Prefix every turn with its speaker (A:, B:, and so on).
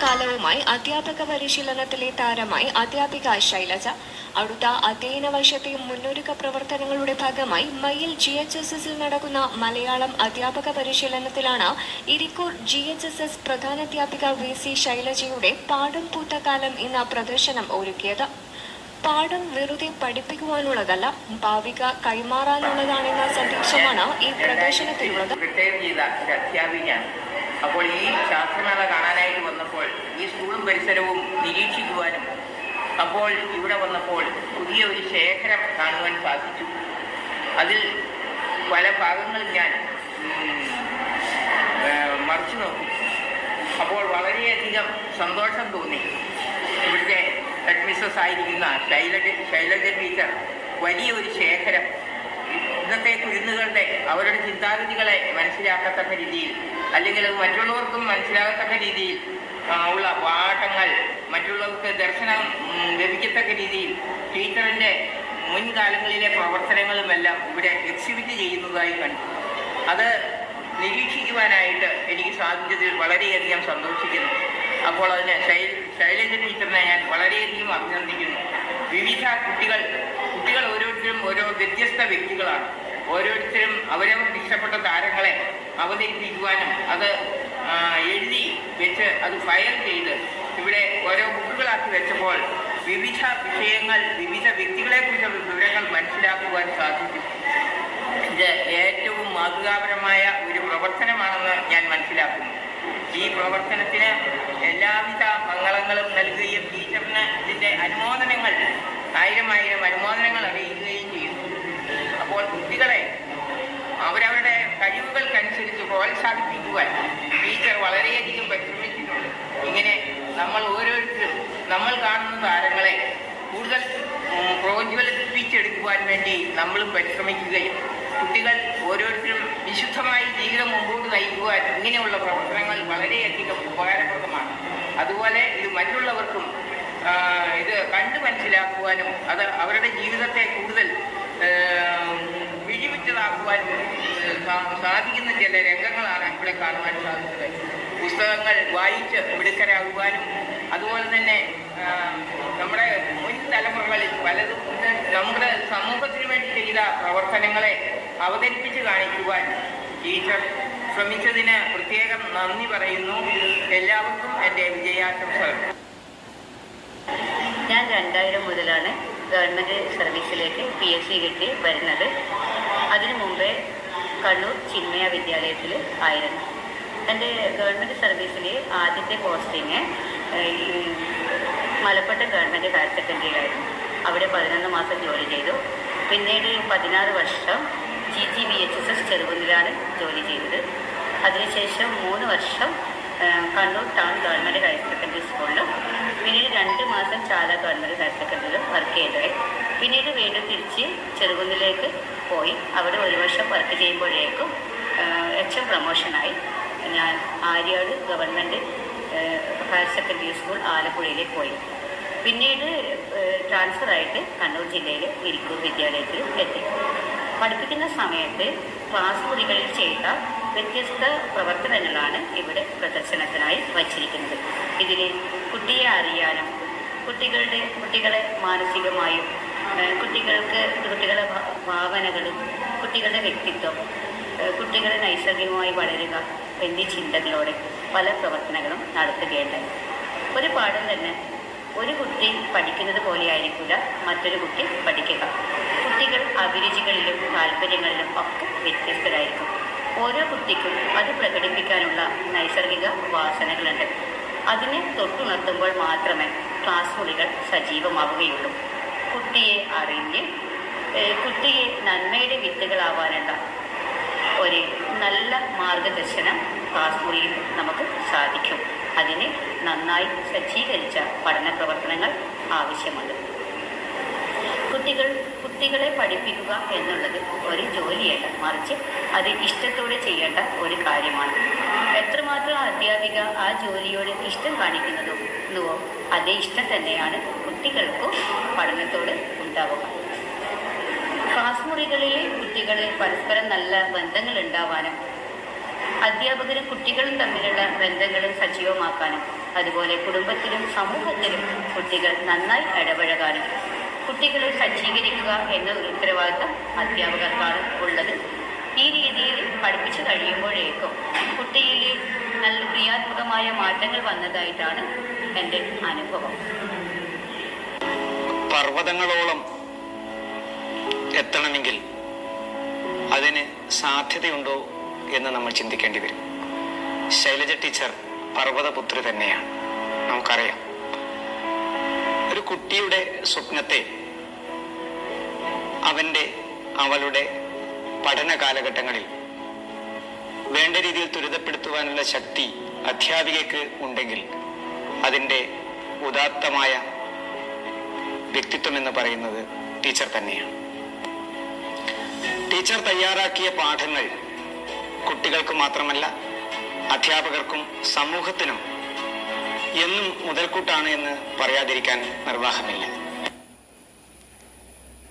A: കാലവുമായി അധ്യാപക പരിശീലനത്തിലെ താരമായി അധ്യാപിക ശൈലജ. അടുത്ത അധ്യയന വർഷത്തെ മുന്നൊരുക്ക പ്രവർത്തനങ്ങളുടെ ഭാഗമായി മയ്യിൽ GHSSൽ നടക്കുന്ന മലയാളം അധ്യാപക പരിശീലനത്തിലാണ് ഇരിക്കൂർ GHSS പ്രധാനാധ്യാപിക VC ശൈലജയുടെ പാഠം പൂത്ത കാലം എന്ന പ്രദർശനം ഒരുക്കിയത്. പാഠം വെറുതെ പഠിപ്പിക്കുവാനുള്ളതല്ല, ഭാവിക കൈമാറാനുള്ളതാണെന്ന സന്ദേശമാണ് ഈ പ്രദർശനത്തിലുള്ളത്.
B: അപ്പോൾ ഈ ശാസ്ത്രമേള കാണാനായിട്ട് വന്നപ്പോൾ ഈ സ്കൂളും പരിസരവും നിരീക്ഷിക്കുവാനും അപ്പോൾ ഇവിടെ വന്നപ്പോൾ പുതിയ ഒരു ശേഖരം കാണുവാൻ സാധിച്ചു. അതിൽ പല ഭാഗങ്ങളും ഞാൻ മറിച്ചു നോക്കി. അപ്പോൾ വളരെയധികം സന്തോഷം തോന്നി. ഇവിടുത്തെ ഹെഡ് മിസ്സസ് ആയിരിക്കുന്ന ശൈലജ ടീച്ചർ വലിയൊരു ശേഖരം ഇന്നത്തെ കുരുന്നുകളുടെ അവരുടെ ചിന്താഗതികളെ മനസ്സിലാക്കത്തക്ക രീതിയിൽ, അല്ലെങ്കിൽ അത് മറ്റുള്ളവർക്കും മനസ്സിലാകത്തക്ക രീതിയിൽ ഉള്ള പാഠങ്ങൾ മറ്റുള്ളവർക്ക് ദർശനം ലഭിക്കത്തക്ക രീതിയിൽ ടീച്ചറിൻ്റെ മുൻകാലങ്ങളിലെ പ്രവർത്തനങ്ങളുമെല്ലാം ഇവിടെ എക്സിബിറ്റ് ചെയ്യുന്നതായി കണ്ടു. അത് നിരീക്ഷിക്കുവാനായിട്ട് എനിക്ക് സാധിച്ചതിൽ വളരെയധികം സന്തോഷിക്കുന്നു. അപ്പോൾ അതിന് ശൈലജ ടീച്ചറിനെ ഞാൻ വളരെയധികം അഭിനന്ദിക്കുന്നു. വിവിധ കുട്ടികൾ ഓരോരുത്തരും ഓരോ വ്യത്യസ്ത വ്യക്തികളാണ്. ഓരോരുത്തരും അവരവർക്ക് ഇഷ്ടപ്പെട്ട താരങ്ങളെ അവതരിപ്പിക്കുവാനും അത് എഴുതി വെച്ച് അത് ഫയൽ ചെയ്ത് ഇവിടെ ഓരോ ബുക്കുകളാക്കി വെച്ചപ്പോൾ വിവിധ വിഷയങ്ങൾ, വിവിധ വ്യക്തികളെക്കുറിച്ചുള്ള വിവരങ്ങൾ മനസ്സിലാക്കുവാൻ സാധിക്കും. ഇത് ഏറ്റവും മാതൃകാപരമായ ഒരു പ്രവർത്തനമാണെന്ന് ഞാൻ മനസ്സിലാക്കുന്നു. ഈ പ്രവർത്തനത്തിന് എല്ലാവിധ മംഗളങ്ങളും നൽകുകയും ടീച്ചറിന് ഇതിൻ്റെ അനുമോദനങ്ങൾ, ആയിരം അനുമോദനങ്ങൾ അറിയിക്കുകയും ചെയ്യുന്നു. അപ്പോൾ കുട്ടികളെ അവരവരുടെ കഴിവുകൾക്കനുസരിച്ച് പ്രോത്സാഹിപ്പിക്കുവാൻ ടീച്ചർ വളരെയധികം പരിശ്രമിച്ചിട്ടുണ്ട്. ഇങ്ങനെ നമ്മൾ ഓരോരുത്തരും നമ്മൾ കാണുന്ന താരങ്ങളെ കൂടുതൽ പ്രോജ്വലിപ്പിച്ചെടുക്കുവാൻ വേണ്ടി നമ്മളും പരിശ്രമിക്കുകയും കുട്ടികൾ ഓരോരുത്തരും വിശുദ്ധമായി ജീവിതം മുമ്പോട്ട് നയിക്കുവാൻ ഇങ്ങനെയുള്ള പ്രവർത്തനങ്ങൾ വളരെയധികം ഉപകാരപ്രദമാണ്. അതുപോലെ ഇത് മറ്റുള്ളവർക്കും ഇത് കണ്ടു മനസ്സിലാക്കുവാനും അത് അവരുടെ ജീവിതത്തെ കൂടുതൽ വിഴിവിറ്റതാക്കുവാനും സാധിക്കുന്ന ചില രംഗങ്ങളാണ് ഇവിടെ കാണുവാൻ സാധിച്ചത്. പുസ്തകങ്ങൾ വായിച്ച് മിടുക്കരാകുവാനും അതുപോലെ തന്നെ നമ്മുടെ മുൻ തലമുറകളിൽ പലതും നമ്മുടെ സമൂഹത്തിന് വേണ്ടി ചെയ്ത പ്രവർത്തനങ്ങളെ അവതരിപ്പിച്ച് കാണിക്കുവാൻ ടീച്ചർ ശ്രമിച്ചതിന് പ്രത്യേകം നന്ദി പറയുന്നു. എല്ലാവർക്കും എൻ്റെ വിജയാശംസകൾ.
C: ഞാൻ 2000 മുതലാണ് ഗവൺമെൻറ് സർവീസിലേക്ക് PSC കിട്ടി വരുന്നത്. അതിനു മുമ്പേ കണ്ണൂർ ചിന്മയ വിദ്യാലയത്തിൽ ആയിരുന്നു. എൻ്റെ ഗവൺമെൻറ് സർവീസിൽ ആദ്യത്തെ പോസ്റ്റിങ് മലപ്പട്ടം ഗവൺമെൻറ് ഹയർ സെക്കൻഡറിയിലായിരുന്നു. അവിടെ 11 മാസം ജോലി ചെയ്തു. പിന്നീട് 16 വർഷം GGVHSS ചെറുകുന്നിലാണ് ജോലി ചെയ്തത്. അതിനുശേഷം 3 വർഷം Kannur town government higher secondary സ്കൂളിലും പിന്നീട് 2 മാസം ചാല ഗവൺമെൻറ് ഹയർ സെക്കൻഡറിയിലും വർക്ക് ചെയ്തത്. പിന്നീട് വീണ്ടും തിരിച്ച് ചെറുകുന്നിലേക്ക് പോയി. അവിടെ 1 വർഷം വർക്ക് ചെയ്യുമ്പോഴേക്കും HM പ്രൊമോഷനായി ഞാൻ Aryad government higher secondary school ആലപ്പുഴയിലേക്ക് പോയി. പിന്നീട് ട്രാൻസ്ഫറായിട്ട് കണ്ണൂർ ജില്ലയിലെ ഇരിക്കൂർ വിദ്യാലയത്തിൽ എത്തി. പഠിപ്പിക്കുന്ന സമയത്ത് ക്ലാസ് മുറികളിൽ ചെയ്ത വ്യത്യസ്ത പ്രവർത്തനങ്ങളാണ് ഇവിടെ പ്രദർശനത്തിനായി വച്ചിരിക്കുന്നത്. ഇതിൽ കുട്ടിയെ അറിയാനും കുട്ടികളെ മാനസികമായും കുട്ടികളുടെ ഭാവനകളും കുട്ടികളുടെ വ്യക്തിത്വം, കുട്ടികളെ നൈസർഗികമായി വളരുക എന്നീ ചിന്തകളോടെ പല പ്രവർത്തനങ്ങളും നടത്തുകയുണ്ടായി. ഒരു പാഠം തന്നെ ഒരു കുട്ടി പഠിക്കുന്നത് പോലെയായിരിക്കില്ല മറ്റൊരു കുട്ടി പഠിക്കുക. കുട്ടികൾ അഭിരുചികളിലും താല്പര്യങ്ങളിലും ഒക്കെ വ്യത്യസ്തരായിരിക്കും. ഓരോ കുട്ടിക്കും അത് പ്രകടിപ്പിക്കാനുള്ള നൈസർഗിക വാസനകളുണ്ട്. അതിനെ തൊട്ടുണർത്തുമ്പോൾ മാത്രമേ ക്ലാസ് മുറികൾ സജീവമാവുകയുള്ളൂ. കുട്ടിയെ അറിഞ്ഞ് കുട്ടിയെ നന്മയുടെ വിത്തുകളാവാനുള്ള ഒരു നല്ല മാർഗദർശനം ക്ലാസ് മുറിയിൽ നമുക്ക് സാധിക്കും. അതിന് നന്നായി സജ്ജീകരിച്ച പഠന പ്രവർത്തനങ്ങൾ ആവശ്യമുണ്ട്. കുട്ടികളെ പഠിപ്പിക്കുക എന്നുള്ളത് ഒരു ജോലിയല്ല, മറിച്ച് അത് ഇഷ്ടത്തോടെ ചെയ്യേണ്ട ഒരു കാര്യമാണ്. എത്രമാത്രം അധ്യാപിക ആ ജോലിയോട് ഇഷ്ടം കാണിക്കുന്നതോ അതേ ഇഷ്ടം തന്നെയാണ് കുട്ടികൾക്കും പഠനത്തോട് ഉണ്ടാവുക. ക്ലാസ് മുറികളിൽ കുട്ടികൾ പരസ്പരം നല്ല ബന്ധങ്ങൾ ഉണ്ടാവാനും അധ്യാപകരും കുട്ടികളും തമ്മിലുള്ള ബന്ധങ്ങളും സജീവമാക്കാനും അതുപോലെ കുടുംബത്തിലും സമൂഹത്തിലും കുട്ടികൾ നന്നായി ഇടപഴകാനും കുട്ടികളെ സജ്ജീകരിക്കുക എന്ന ഒരു ഉത്തരവാദിത്തം അധ്യാപകർക്കാണ് ഉള്ളത്. ഈ രീതിയിൽ പഠിപ്പിച്ചു കഴിയുമ്പോഴേക്കും കുട്ടിയിൽ നല്ല ക്രിയാത്മകമായ മാറ്റങ്ങൾ വന്നതായിട്ടാണ് എൻ്റെ അനുഭവം.
D: പർവ്വതങ്ങളോളം എത്തണമെങ്കിൽ അതിന് സാധ്യതയുണ്ടോ എന്ന് നമ്മൾ ചിന്തിക്കേണ്ടി വരും. ശൈലജ ടീച്ചർ പർവ്വതപുത്രി തന്നെയാണ്. നമുക്കറിയാം, ഒരു കുട്ടിയുടെ സ്വപ്നത്തെ അവളുടെ പഠന കാലഘട്ടങ്ങളിൽ വേണ്ട രീതിയിൽ ത്വരിതപ്പെടുത്തുവാനുള്ള ശക്തി അധ്യാപികയ്ക്ക് ഉണ്ടെങ്കിൽ അതിൻ്റെ ഉദാത്തമായ വ്യക്തിത്വം എന്ന് പറയുന്നത് ടീച്ചർ തന്നെയാണ്. ടീച്ചർ തയ്യാറാക്കിയ പാഠങ്ങൾ കുട്ടികൾക്ക് മാത്രമല്ല, അധ്യാപകർക്കും സമൂഹത്തിനും എന്നും മുതൽക്കൂട്ടാണ് എന്ന് പറയാതിരിക്കാൻ നിർവാഹമില്ല.